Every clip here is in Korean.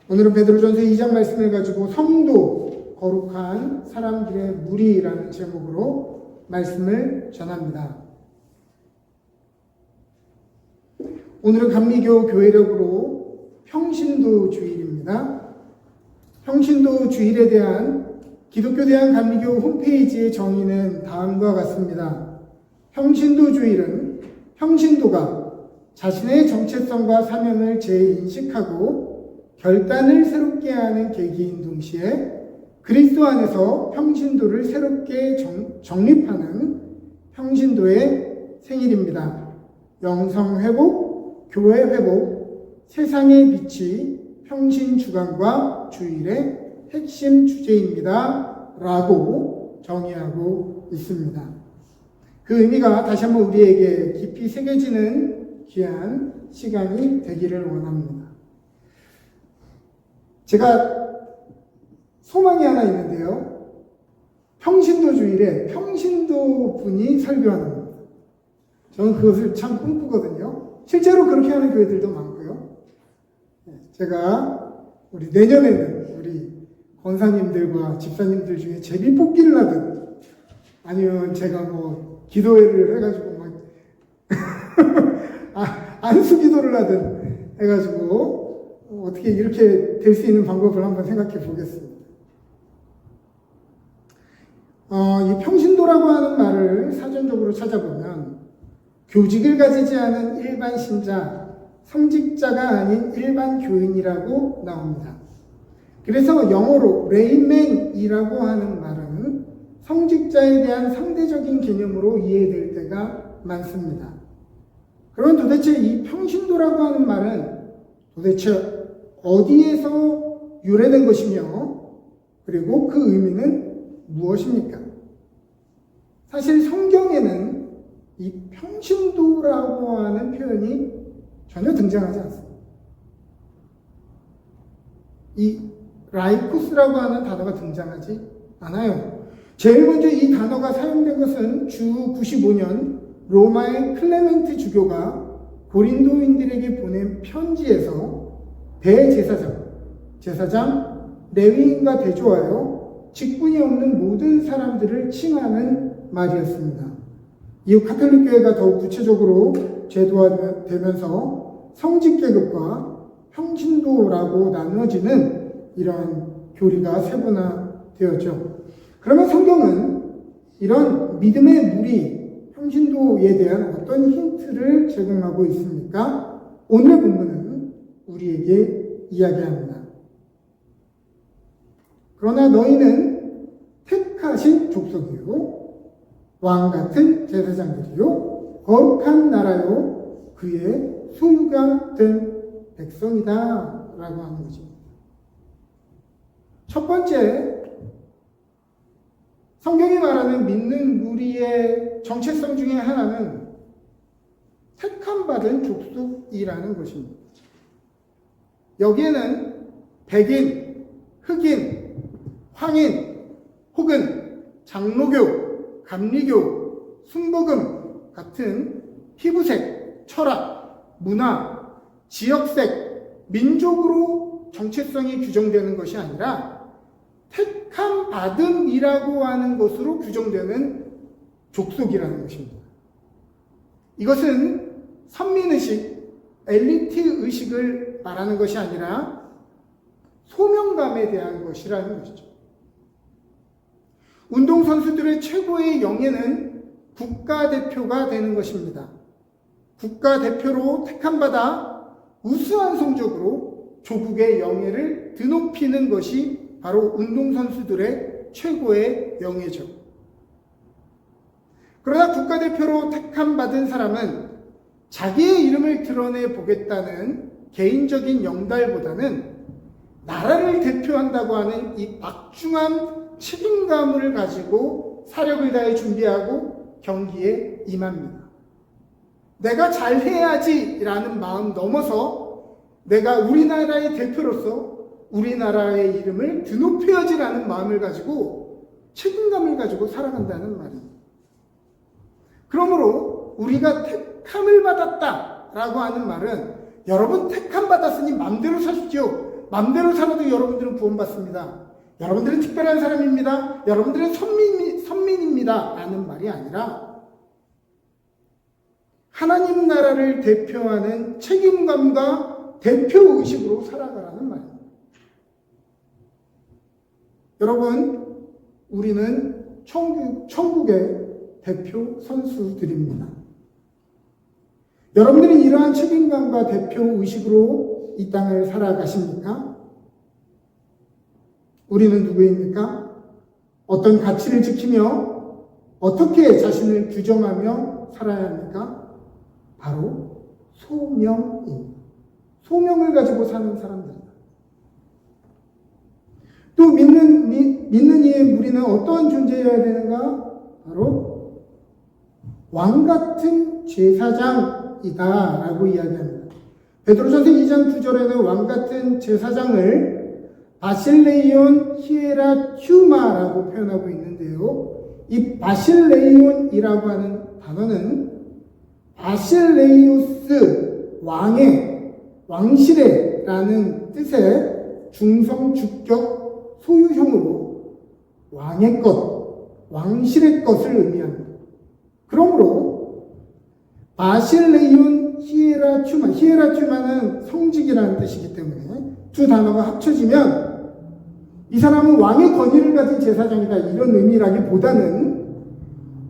오늘은 베드로전서 2장 말씀을 가지고 성도, 거룩한 사람들의 무리라는 제목으로 말씀을 전합니다. 오늘은 감리교 교회력으로 평신도 주일입니다. 평신도 주일에 대한 기독교 대한감리교 홈페이지의 정의는 다음과 같습니다. 평신도 주일은 평신도가 자신의 정체성과 사명을 재인식하고 결단을 새롭게 하는 계기인 동시에 그리스도 안에서 평신도를 새롭게 정립하는 평신도의 생일입니다. 영성 회복, 교회 회복, 세상의 빛이 평신주간과 주일의 핵심 주제입니다. 라고 정의하고 있습니다. 그 의미가 다시 한번 우리에게 깊이 새겨지는 귀한 시간이 되기를 원합니다. 제가 소망이 하나 있는데요. 평신도 주일에 평신도 분이 설교하는 겁니다. 저는 그것을 참 꿈꾸거든요. 실제로 그렇게 하는 교회들도 많고요. 제가 우리 내년에는 우리 권사님들과 집사님들 중에 제비 뽑기를 하든 아니면 제가 뭐 기도회를 해가지고 막 안수 기도를 하든 해가지고 어떻게 이렇게 될 수 있는 방법을 한번 생각해 보겠습니다. 이 평신도라고 하는 말을 사전적으로 찾아보면 교직을 가지지 않은 일반 신자, 성직자가 아닌 일반 교인이라고 나옵니다. 그래서 영어로 레이맨이라고 하는 말은 성직자에 대한 상대적인 개념으로 이해될 때가 많습니다. 그러면 도대체 이 평신도라고 하는 말은 도대체 어디에서 유래된 것이며 그리고 그 의미는 무엇입니까? 사실 성경에는 이 평신도라고 하는 표현이 전혀 등장하지 않습니다. 이 라이코스라고 하는 단어가 등장하지 않아요. 제일 먼저 이 단어가 사용된 것은 주 95년 로마의 클레멘트 주교가 고린도인들에게 보낸 편지에서 제사장, 레위인과 대조하여 직분이 없는 모든 사람들을 칭하는 말이었습니다. 이후 가톨릭 교회가 더욱 구체적으로 제도화되면서 성직계급과 평신도라고 나누어지는 이러한 교리가 세분화되었죠. 그러면 성경은 이런 믿음의 무리, 평신도에 대한 어떤 힌트를 제공하고 있습니까? 오늘의 본문은 우리에게 이야기합니다. 그러나 너희는 택하신 족속이요, 왕같은 제사장들이요, 거룩한 나라요, 그의 소유가 된 백성이다 라고 하는 것입니다. 첫 번째, 성경이 말하는 믿는 무리의 정체성 중에 하나는 택함받은 족속이라는 것입니다. 여기에는 백인, 흑인, 황인, 혹은 장로교, 감리교, 순복음 같은 피부색, 철학, 문화, 지역색, 민족으로 정체성이 규정되는 것이 아니라 택함 받음이라고 하는 것으로 규정되는 족속이라는 것입니다. 이것은 선민의식, 엘리트 의식을 말하는 것이 아니라 소명감에 대한 것이라는 것이죠. 운동선수들의 최고의 영예는 국가대표가 되는 것입니다. 국가대표로 택함받아 우수한 성적으로 조국의 영예를 드높이는 것이 바로 운동선수들의 최고의 영예죠. 그러나 국가대표로 택함받은 사람은 자기의 이름을 드러내 보겠다는 개인적인 영달보다는 나라를 대표한다고 하는 이 막중한 책임감을 가지고 사력을 다해 준비하고 경기에 임합니다. 내가 잘해야지 라는 마음 넘어서 내가 우리나라의 대표로서 우리나라의 이름을 드높여야지라는 마음을 가지고 책임감을 가지고 살아간다는 말입니다. 그러므로 우리가 택함을 받았다라고 하는 말은 여러분 택함 받았으니 마음대로 사십시오 마음대로 살아도 여러분들은 구원받습니다. 여러분들은 특별한 사람입니다. 여러분들은 선민입니다. 라는 말이 아니라 하나님 나라를 대표하는 책임감과 대표의식으로 살아가라는 말입니다. 여러분, 우리는 천국의 대표 선수들입니다. 여러분들은 이러한 책임감과 대표의식으로 이 땅을 살아가십니까? 우리는 누구입니까? 어떤 가치를 지키며 어떻게 자신을 규정하며 살아야 합니까? 바로 소명입니다. 소명을 가지고 사는 사람들입니다. 또 믿는 이의 무리는 어떠한 존재여야 되는가? 바로 왕같은 제사장이다 라고 이야기합니다. 베드로전서 2장 9절에는 왕같은 제사장을 바실레이온 히에라튜마라고 표현하고 있는데요. 이 바실레이온이라고 하는 단어는 바실레이오스 왕실의라는 뜻의 중성주격 소유형으로 왕의 것, 왕실의 것을 의미합니다. 그러므로 바실레이온 히에라튜마는 성직이라는 뜻이기 때문에 두 단어가 합쳐지면 이 사람은 왕의 권위를 가진 제사장이다 이런 의미라기보다는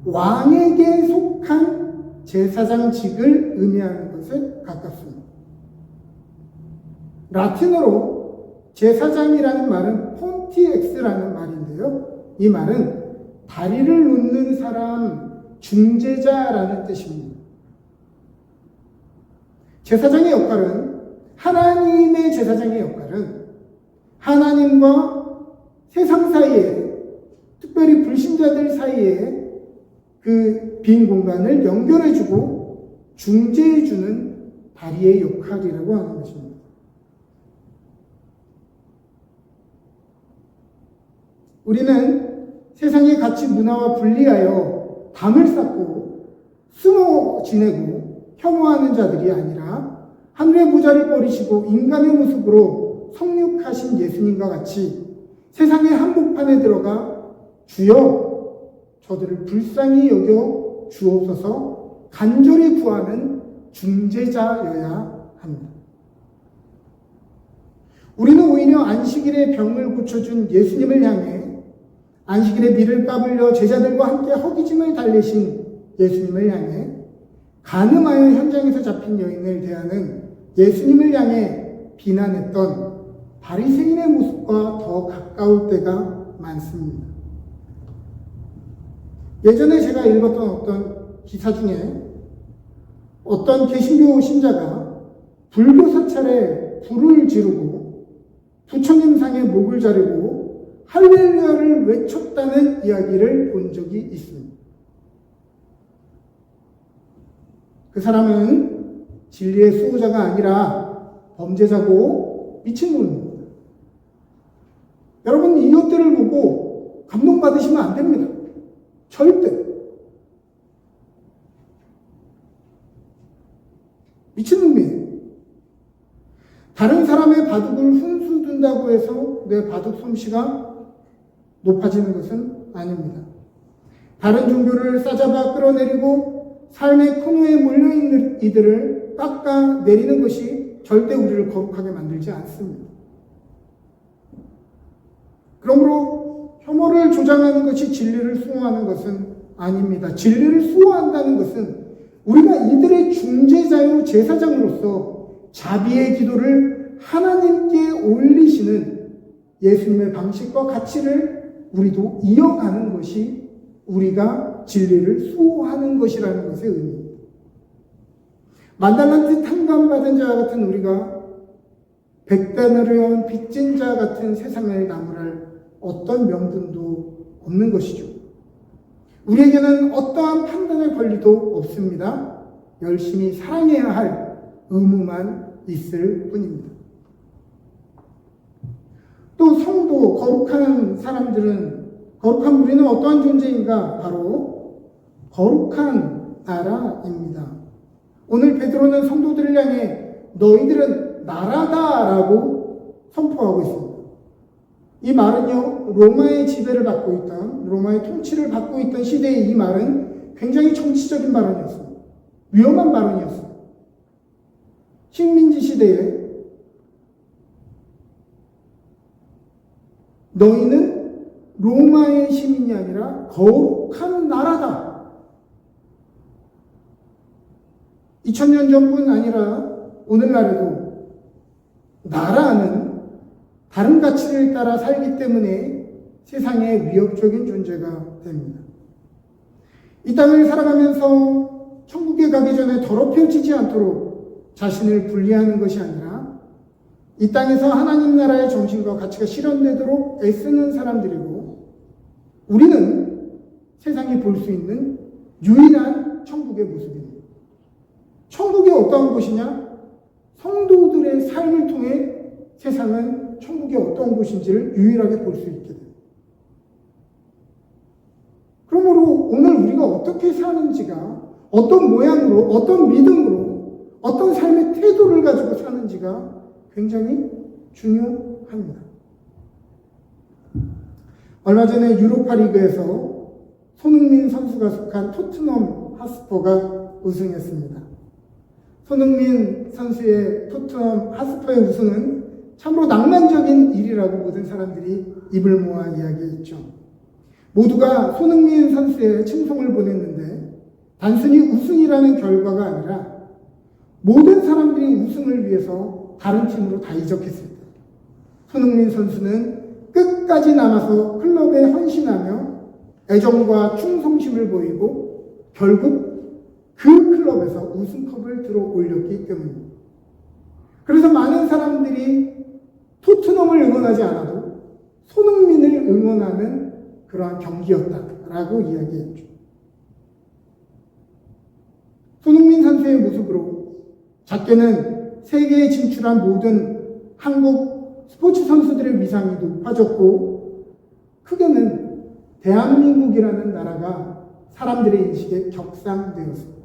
왕에게 속한 제사장직을 의미하는 것에 가깝습니다. 라틴어로 제사장이라는 말은 폰티엑스라는 말인데요. 이 말은 다리를 놓는 사람, 중재자라는 뜻입니다. 제사장의 역할은 하나님의 제사장의 역할은 하나님과 세상 사이에, 특별히 불신자들 사이에 그 빈 공간을 연결해주고 중재해주는 다리의 역할이라고 하는 것입니다. 우리는 세상의 가치 문화와 분리하여 담을 쌓고 숨어 지내고 혐오하는 자들이 아니라 하늘의 보좌를 버리시고 인간의 모습으로 성육하신 예수님과 같이 세상의 한복판에 들어가 주여 저들을 불쌍히 여겨 주옵소서 간절히 구하는 중재자여야 합니다. 우리는 오히려 안식일에 병을 고쳐준 예수님을 향해 안식일에 밀을 까불려 제자들과 함께 허기짐을 달래신 예수님을 향해 간음하여 현장에서 잡힌 여인을 대하는 예수님을 향해 비난했던 바리새인의 모습과 더 가까울 때가 많습니다. 예전에 제가 읽었던 어떤 기사 중에 어떤 개신교 신자가 불교 사찰에 불을 지르고 부처님상에 목을 자르고 할렐루야를 외쳤다는 이야기를 본 적이 있습니다. 그 사람은 진리의 수호자가 아니라 범죄자고 미친놈입니다. 여러분 이것들을 보고 감동받으시면 안 됩니다. 절대. 미친놈이에요. 다른 사람의 바둑을 훈수둔다고 해서 내 바둑 솜씨가 높아지는 것은 아닙니다. 다른 종교를 싸잡아 끌어내리고 삶의 코너에 몰려있는 이들을 깎아내리는 것이 절대 우리를 거룩하게 만들지 않습니다. 그러므로 혐오를 조장하는 것이 진리를 수호하는 것은 아닙니다. 진리를 수호한다는 것은 우리가 이들의 중재자요 제사장으로서 자비의 기도를 하나님께 올리시는 예수님의 방식과 가치를 우리도 이어가는 것이 우리가 진리를 수호하는 것이라는 것의 의미입니다. 만달란트 탕감받은 자와 같은 우리가 백단어려운 빚진 자 같은 세상을 나무랄 어떤 명분도 없는 것이죠. 우리에게는 어떠한 판단의 권리도 없습니다. 열심히 사랑해야 할 의무만 있을 뿐입니다. 또 성도, 거룩한 사람들은, 거룩한 무리는 어떠한 존재인가? 바로 거룩한 나라입니다. 오늘 베드로는 성도들을 향해 너희들은 나라다라고 선포하고 있습니다. 이 말은요, 로마의 지배를 받고 있던, 로마의 통치를 받고 있던 시대의 이 말은 굉장히 정치적인 발언이었습니다. 위험한 발언이었습니다. 식민지 시대에 너희는 로마의 시민이 아니라 거룩한 나라다. 2000년 전뿐 아니라 오늘날에도 나라는 다른 가치를 따라 살기 때문에 세상에 위협적인 존재가 됩니다. 이 땅을 살아가면서 천국에 가기 전에 더럽혀지지 않도록 자신을 분리하는 것이 아니라 이 땅에서 하나님 나라의 정신과 가치가 실현되도록 애쓰는 사람들이고, 우리는 세상이 볼 수 있는 유일한 천국의 모습입니다. 천국이 어떠한 곳이냐? 성도들의 삶을 통해 세상은 천국이 어떤 곳인지를 유일하게 볼 수 있게 됩니다. 그러므로 오늘 우리가 어떻게 사는지가, 어떤 모양으로, 어떤 믿음으로, 어떤 삶의 태도를 가지고 사는지가 굉장히 중요합니다. 얼마 전에 유로파 리그에서 손흥민 선수가 속한 토트넘 하스퍼가 우승했습니다. 손흥민 선수의 토트넘 하스퍼의 우승은 참으로 낭만적인 일이라고 모든 사람들이 입을 모아 이야기했죠. 모두가 손흥민 선수의 칭송을 보냈는데 단순히 우승이라는 결과가 아니라 모든 사람들이 우승을 위해서 다른 팀으로 다 이적했습니다. 손흥민 선수는 끝까지 남아서 클럽에 헌신하며 애정과 충성심을 보이고 결국 그 클럽에서 우승컵을 들어 올렸기 때문입니다. 그래서 많은 사람들이 토트넘을 응원하지 않아도 손흥민을 응원하는 그러한 경기였다라고 이야기했죠. 손흥민 선수의 모습으로 작게는 세계에 진출한 모든 한국 스포츠 선수들의 위상이 높아졌고, 크게는 대한민국이라는 나라가 사람들의 인식에 격상되었습니다.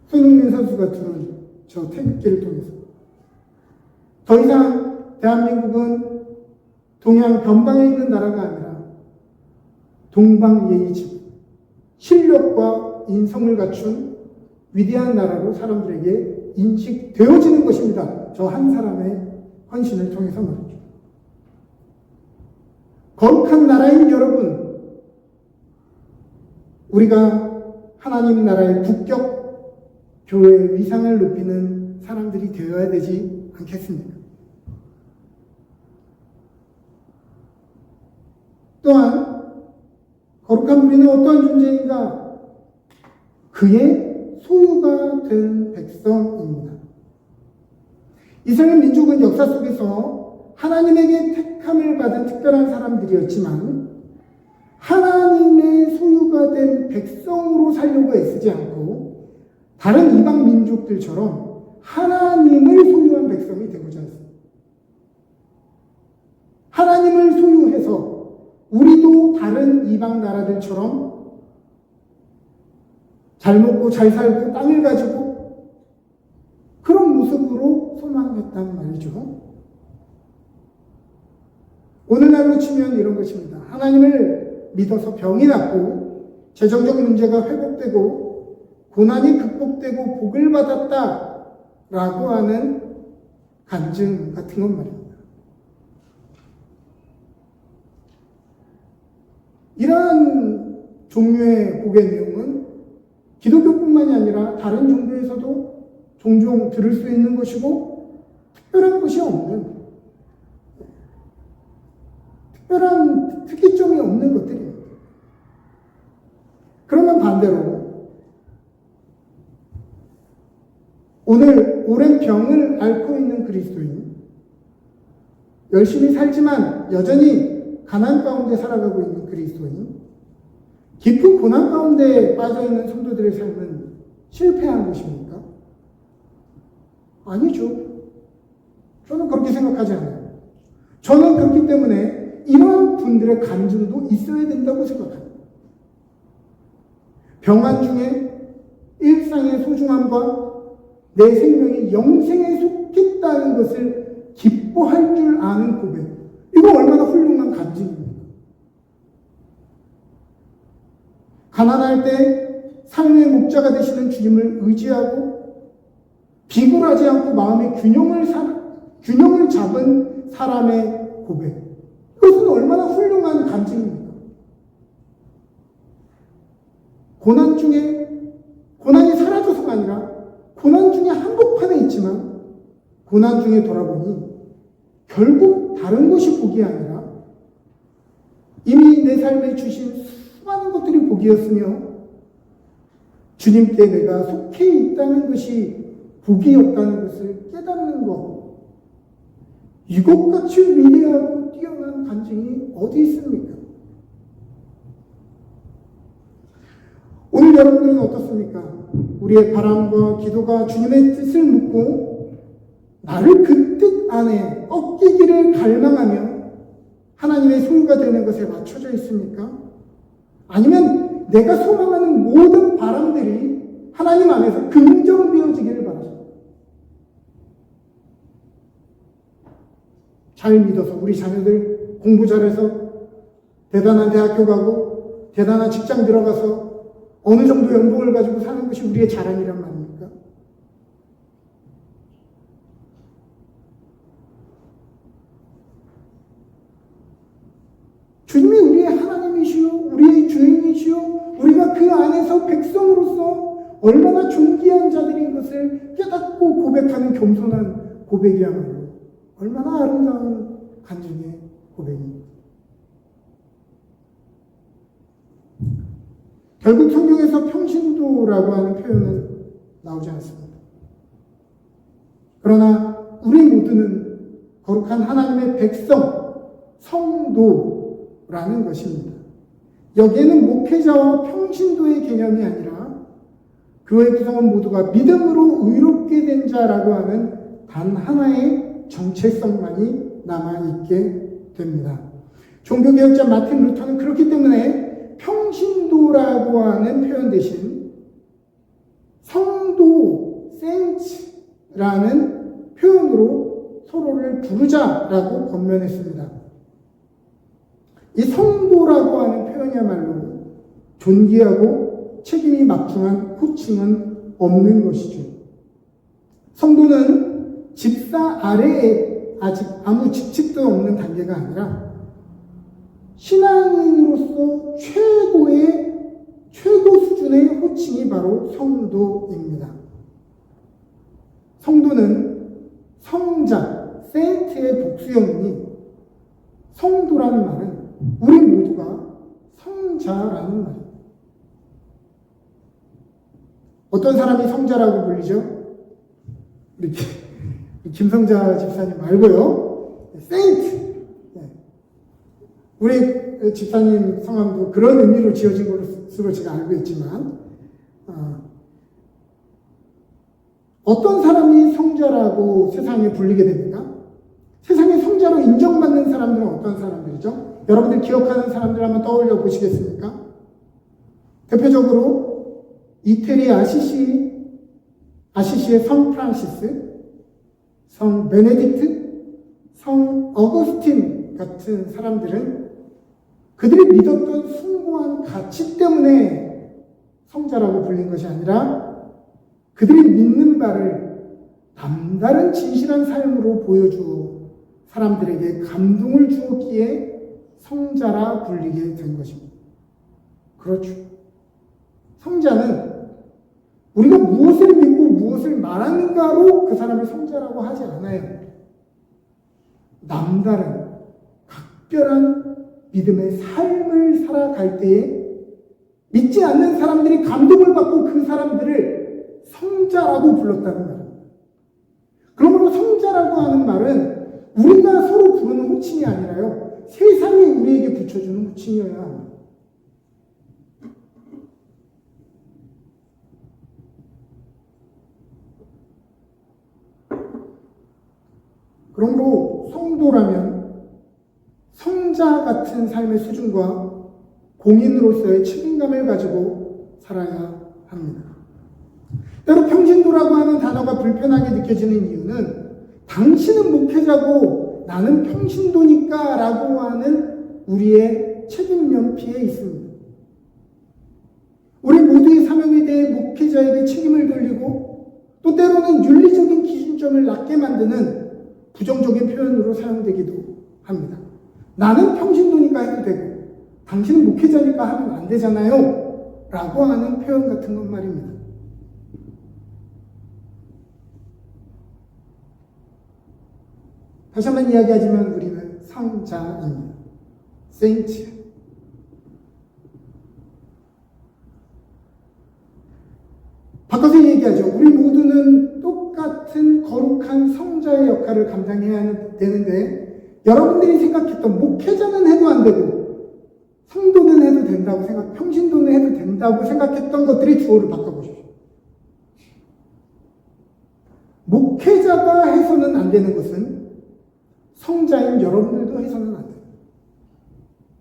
손흥민 선수가 두른 저 태극기를 통해서 더 이상 대한민국은 동양 변방에 있는 나라가 아니라 동방예의지구, 실력과 인성을 갖춘 위대한 나라로 사람들에게 인식되어지는 것입니다. 저 한 사람의 헌신을 통해서 말이죠. 거룩한 나라인 여러분, 우리가 하나님 나라의 국격, 교회의 위상을 높이는 사람들이 되어야 되지 않겠습니까? 또한 거룩한 우리는 어떠한 존재인가? 그의 소유가 된 백성입니다. 이스라엘 민족은 역사 속에서 하나님에게 택함을 받은 특별한 사람들이었지만 하나님의 소유가 된 백성으로 살려고 애쓰지 않고 다른 이방 민족들처럼 하나님을 소유한 백성이 되고자 했습니다. 하나님을 소유해서 우리도 다른 이방 나라들처럼 잘 먹고 잘 살고 땅을 가지고 그런 모습으로 소망했단 말이죠. 오늘날로 치면 이런 것입니다. 하나님을 믿어서 병이 낫고 재정적 문제가 회복되고 고난이 극복되고 복을 받았다라고 하는 간증 같은 것 말입니다. 이러한 종류의 복의 내용은 기독교뿐만이 아니라 다른 종교에서도 종종 들을 수 있는 것이고 특별한 것이 없는, 특별한 특이점이 없는 것들입니다. 그러면 반대로 오늘 오랜 병을 앓고 있는 그리스도인, 열심히 살지만 여전히 가난 가운데 살아가고 있는 그리스도인, 깊은 고난 가운데 빠져있는 성도들의 삶은 실패한 것입니까? 아니죠. 저는 그렇게 생각하지 않아요. 저는 그렇기 때문에 이런 분들의 간증도 있어야 된다고 생각합니다. 병환 중에 일상의 소중함과 내 생명이 영생에 속했다는 것을 기뻐 기뻐할 줄 아는 고백. 이거 얼마나 훌륭한 간증입니까? 가난할 때 삶의 목자가 되시는 주님을 의지하고 비굴하지 않고 마음의 균형을 잡은 사람의 고백. 이것은 얼마나 훌륭한 간증입니까? 고난이 사라져서가 아니라 고난 중에 한복판에 있지만 고난 중에 돌아보니 결국 다른 것이 복이 아니라 이미 내 삶에 주신 수많은 것들이 복이었으며 주님께 내가 속해 있다는 것이 복이었다는 것을 깨닫는 것. 이것같이 위대하고 뛰어난 간증이 어디 있습니까? 오늘 여러분들은 어떻습니까? 우리의 바람과 기도가 주님의 뜻을 묻고 나를 그 뜻 안에 꺾이기를 갈망하며 하나님의 소유가 되는 것에 맞춰져 있습니까? 아니면 내가 소망하는 모든 바람들이 하나님 안에서 긍정되어지기를 바라죠. 잘 믿어서 우리 자녀들 공부 잘해서 대단한 대학교 가고 대단한 직장 들어가서 어느 정도 연봉을 가지고 사는 것이 우리의 자랑이란 말입니까? 주님이 우리의 하나님이시요, 우리의 주인이시요, 우리가 그 안에서 백성으로서 얼마나 존귀한 자들인 것을 깨닫고 고백하는 겸손한 고백이야말로 얼마나 아름다운 간증의 고백입니다. 결국 성경에서 평신도라고 하는 표현은 나오지 않습니다. 그러나 우리 모두는 거룩한 하나님의 백성, 성도라는 것입니다. 여기에는 목회자와 평신도의 개념이 아니라 교회 구성원 모두가 믿음으로 의롭게 된 자라고 하는 단 하나의 정체성만이 남아있게 됩니다. 종교개혁자 마틴 루터는 그렇기 때문에 평신도라고 하는 표현 대신 성도, saints라는 표현으로 서로를 부르자라고 권면했습니다. 이 성도라고 하는 표현이야말로 존귀하고 책임이 막중한 호칭은 없는 것이죠. 성도는 집사 아래에 아직 아무 직책도 없는 단계가 아니라 신앙인으로서 최고 수준의 호칭이 바로 성도입니다. 성도는 성자, 세인트의 복수형이니 성도라는 말은 우리 모두가 성자라는 말입니다. 어떤 사람이 성자라고 불리죠? 이렇게 김성자 집사님 말고요. 세인트. 우리 집사님 성함도 그런 의미로 지어진 것으로 제가 알고 있지만 어떤 사람이 성자라고 세상에 불리게 됩니까? 세상에 성자로 인정받는 사람들은 어떤 사람들이죠? 여러분들 기억하는 사람들 한번 떠올려 보시겠습니까? 대표적으로 이태리 아시시의 성 프란시스, 성 베네딕트, 성 어거스틴 같은 사람들은 그들이 믿었던 숭고한 가치 때문에 성자라고 불린 것이 아니라 그들이 믿는 바를 남다른 진실한 삶으로 보여주어 사람들에게 감동을 주었기에 성자라 불리게 된 것입니다. 그렇죠. 성자는 우리가 무엇을 믿고 무엇을 말하는가로 그 사람을 성자라고 하지 않아요. 남다른 각별한 믿음의 삶을 살아갈 때에 믿지 않는 사람들이 감동을 받고 그 사람들을 성자라고 불렀다는 말입니다. 그러므로 성자라고 하는 말은 우리가 서로 부르는 호칭이 아니라요, 세상이 우리에게 붙여주는 호칭이어야 합니다. 그러므로 성도라면 성자 같은 삶의 수준과 공인으로서의 책임감을 가지고 살아야 합니다. 때로 평신도라고 하는 단어가 불편하게 느껴지는 이유는 당신은 목회자고 나는 평신도니까 라고 하는 우리의 책임 면피에 있습니다. 우리 모두의 사명에 대해 목회자에게 책임을 돌리고 또 때로는 윤리적인 기준점을 낮게 만드는 부정적인 표현으로 사용되기도 합니다. 나는 평신도니까 해도 되고 당신은 목회자니까 하면 안 되잖아요 라고 하는 표현 같은 것 말입니다. 다시 한번 이야기하지만 우리는 성자입니다. 세인트. 바꿔서 얘기하죠. 우리 모두는 똑같은 거룩한 성자의 역할을 감당해야 되는데 여러분들이 생각했던 목회자는 해도 안 되고 성도는 해도 된다고 평신도는 해도 된다고 생각했던 것들의 주어를 바꿔보십시오. 목회자가 해서는 안 되는 것은 성자인 여러분들도 해서는 안 돼요.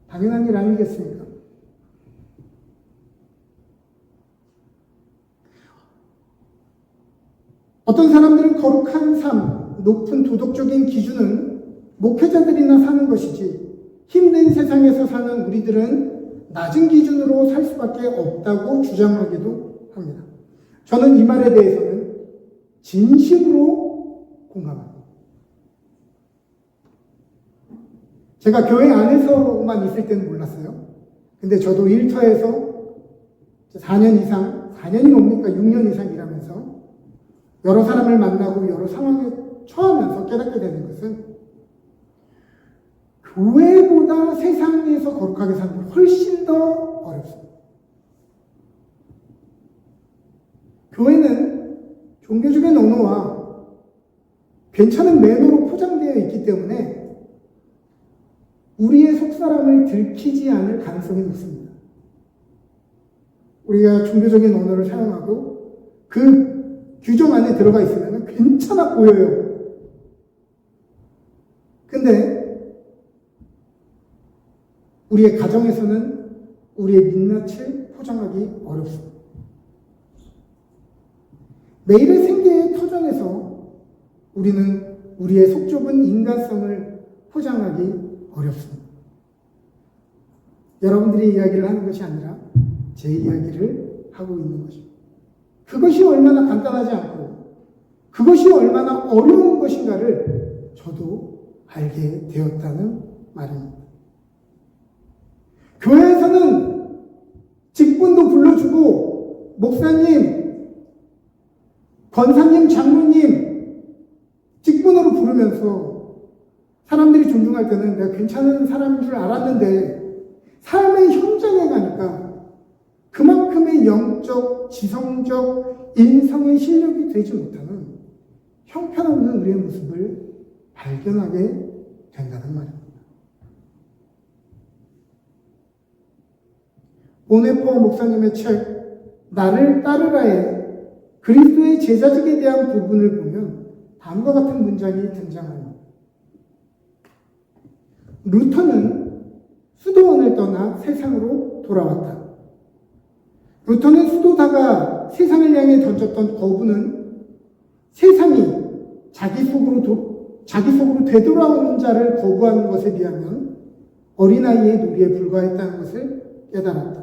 당연한 일 아니겠습니까? 어떤 사람들은 거룩한 삶, 높은 도덕적인 기준은 목회자들이나 사는 것이지 힘든 세상에서 사는 우리들은 낮은 기준으로 살 수밖에 없다고 주장하기도 합니다. 저는 이 말에 대해서는 진심으로 공감합니다. 제가 교회 안에서만 있을 때는 몰랐어요. 근데 저도 일터에서 4년 이상, 4년이 뭡니까? 6년 이상 일하면서 여러 사람을 만나고 여러 상황에 처하면서 깨닫게 되는 것은 교회보다 세상에서 거룩하게 사는 게 훨씬 더 어렵습니다. 교회는 종교적인 언어와 괜찮은 매너로 포장되어 있기 때문에 우리의 속사람을 들키지 않을 가능성이 높습니다. 우리가 종교적인 언어를 사용하고 그 규정 안에 들어가 있으면 괜찮아 보여요. 근데 우리의 가정에서는 우리의 민낯을 포장하기 어렵습니다. 매일의 생계의 터전에서 우리는 우리의 속 좁은 인간성을 포장하기 어렵습니다. 여러분들이 이야기를 하는 것이 아니라 제 이야기를 하고 있는 것입니다. 그것이 얼마나 간단하지 않고 그것이 얼마나 어려운 것인가를 저도 알게 되었다는 말입니다. 교회에서는 직분도 불러주고 목사님, 권사님, 장로님 직분으로 부르면서 사람들이 존중할 때는 내가 괜찮은 사람인 줄 알았는데 삶의 현장에 가니까 그만큼의 영적, 지성적, 인성의 실력이 되지 못하는 형편없는 우리의 모습을 발견하게 된다는 말입니다. 보네포 목사님의 책 나를 따르라에 그리스도의 제자직에 대한 부분을 보면 다음과 같은 문장이 등장합니다. 루터는 수도원을 떠나 세상으로 돌아왔다. 루터는 수도다가 세상을 향해 던졌던 거부는 세상이 자기 속으로 되돌아오는 자를 거부하는 것에 비하면 어린아이의 놀이에 불과했다는 것을 깨달았다.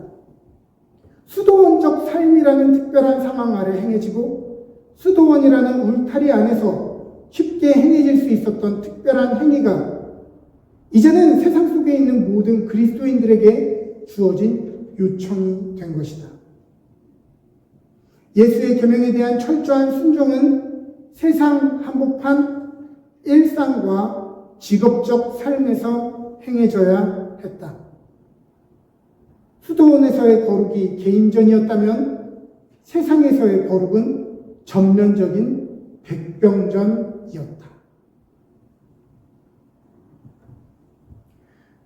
수도원적 삶이라는 특별한 상황 아래 행해지고 수도원이라는 울타리 안에서 쉽게 행해질 수 있었던 특별한 행위가 이제는 세상 속에 있는 모든 그리스도인들에게 주어진 요청이 된 것이다. 예수의 계명에 대한 철저한 순종은 세상 한복판 일상과 직업적 삶에서 행해져야 했다. 수도원에서의 거룩이 개인전이었다면 세상에서의 거룩은 전면적인 백병전이었다.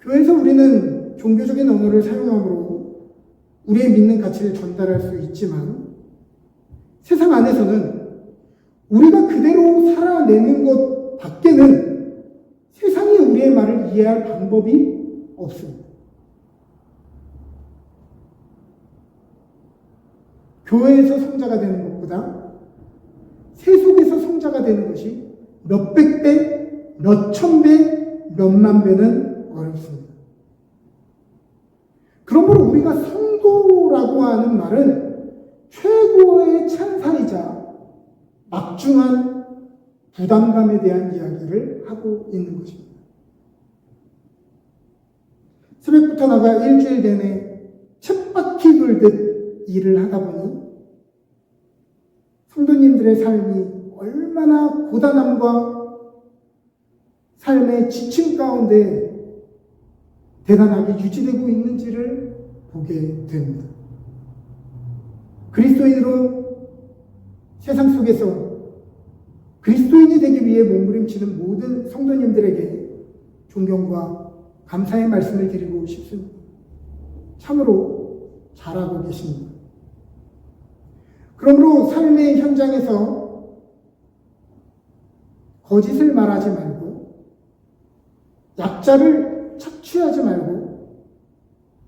교회에서 우리는 종교적인 언어를 사용함으로 우리의 믿는 가치를 전달할 수 있지만 세상 안에서는 우리가 그대로 살아내는 것 밖에는 세상이 우리의 말을 이해할 방법이 없습니다. 교회에서 성자가 되는 것보다 세속에서 성자가 되는 것이 몇백 배, 몇천 배, 몇만 배는 어렵습니다. 그러므로 우리가 성도라고 하는 말은 최고의 찬사이자 막중한 부담감에 대한 이야기를 하고 있는 것입니다. 새벽부터 나가 일주일 내내 쳇바퀴 돌듯 일을 하다 보니 성도님들의 삶이 얼마나 고단함과 삶의 지침 가운데 대단하게 유지되고 있는지를 보게 됩니다. 그리스도인으로 세상 속에서 그리스도인이 되기 위해 몸부림치는 모든 성도님들에게 존경과 감사의 말씀을 드리고 싶습니다. 참으로 잘하고 계십니다. 그러므로 삶의 현장에서 거짓을 말하지 말고 약자를 착취하지 말고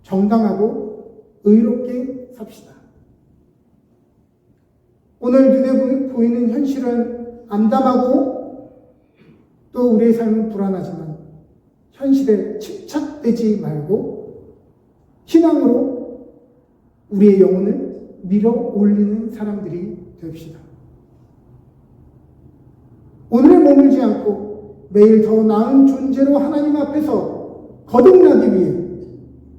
정당하고 의롭게 삽시다. 오늘 눈에 보이는 현실은 암담하고 또 우리의 삶은 불안하지만 현실에 침착되지 말고 신앙으로 우리의 영혼을 밀어 올리는 사람들이 됩시다. 오늘에 머물지 않고 매일 더 나은 존재로 하나님 앞에서 거듭나기 위해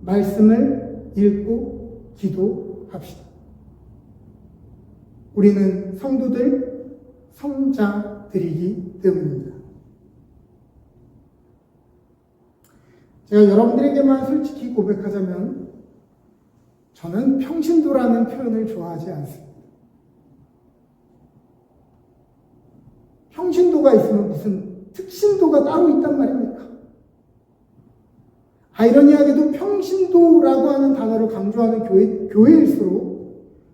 말씀을 읽고 기도합시다. 우리는 성도들, 성자들이기 때문입니다. 제가 여러분들에게만 솔직히 고백하자면 저는 평신도라는 표현을 좋아하지 않습니다. 평신도가 있으면 무슨 특신도가 따로 있단 말입니까? 아이러니하게도 평신도라고 하는 단어를 강조하는 교회일수록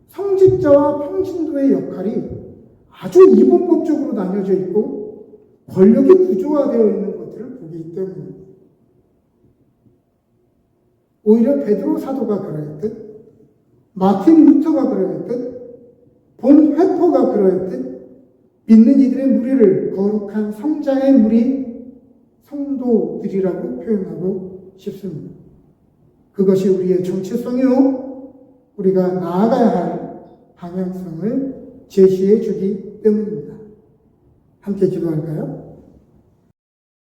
성직자와 평신도의 역할이 아주 이분법적으로 나뉘어져 있고 권력이 구조화되어 있는 것들을 보기 때문입니다. 오히려 베드로 사도가 그러했듯 마틴 루터가 그러했듯 본 회퍼가 그러했듯 믿는 이들의 무리를 거룩한 성자의 무리 성도들이라고 표현하고 싶습니다. 그것이 우리의 정체성이요 우리가 나아가야 할 방향성을 제시해 주기 때문입니다. 함께 기도할까요?